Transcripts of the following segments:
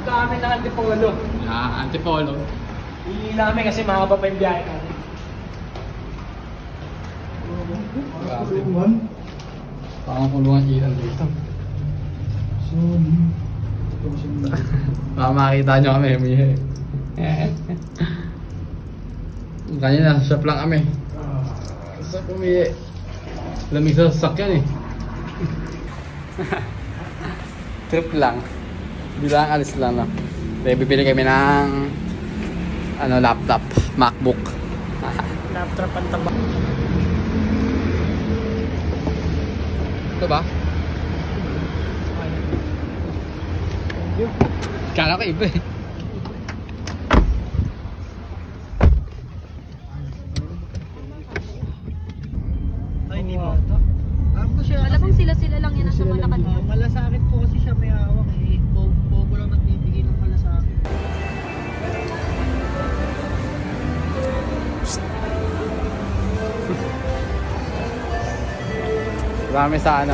kami ng Antipolo. Antipolo. Hindi namin kasi mahaba pa yung biyahe natin. Parang kulungan ilan dito. Baka makita nyo kami, Mihe. Kanina, shop lang kami. Sa kumiye. Lamig sa sasakyan eh. Trip lang. Bilang alis lang lang. Kaya bibili kami ng laptop, MacBook. Laptop ang taba. Ito ba? Kala ko iba eh. Ay, hindi mo. Wala bang sila-sila lang yan nasa Malacanang. Malasakit po kasi siya may hawak eh. Bobo lang nagbibigay ng malasakit. Marami sa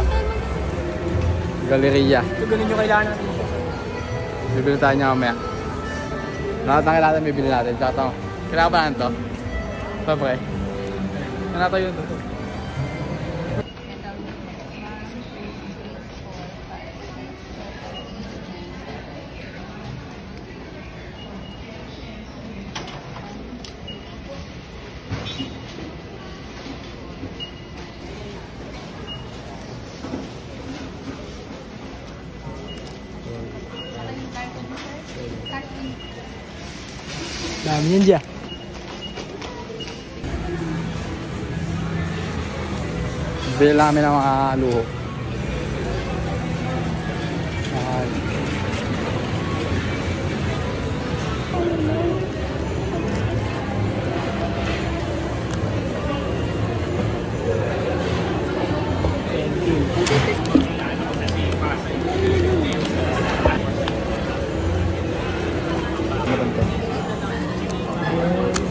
Galleria. Ito ganun yung kailangan natin. Bibili tayo niya mamaya. Lahat ng kailangan bibili natin. Tsaka ito. Kailangan pa natin ito. Ito pre. Ano ito yun? Dami yun dyan. Bili lang kami ng mga luho.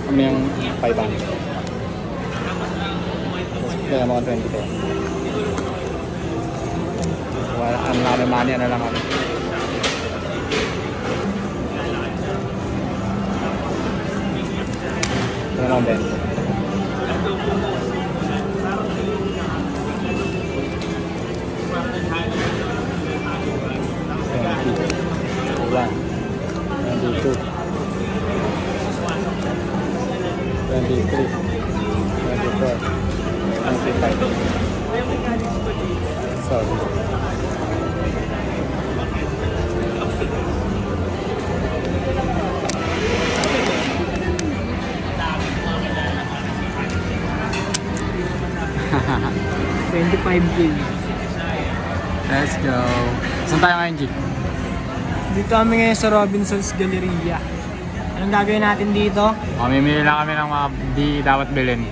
Kami yung 5 bangs. Kaya mga 20 to. Wala, ano lang kami, money, ano lang kami. Ito naman, Ben. One, 22, 23, 24, 25. Sorry. $25K. Let's go. Saan tayo ngayon, G? Dito kami ngayon sa Robinson's Galleria. Anong gagawin natin dito? Mamimili lang kami ng mga di dapat bilhin.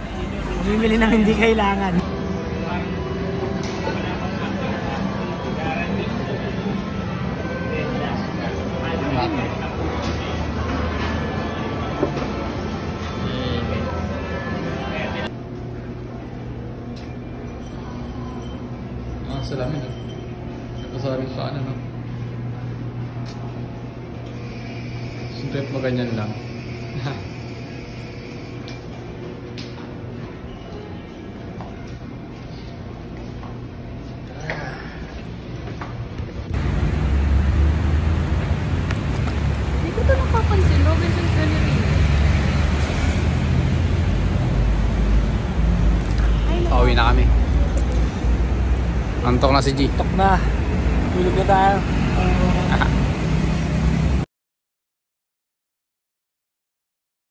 Bumili ng hindi kailangan. Salamin. Salamin pa ano, no? Trip mo ganyan lang. Hindi ko ito napapansin. Robinson's Galleria. Pauwi na kami. Antok na si G. Tok na. Tulog na tayo.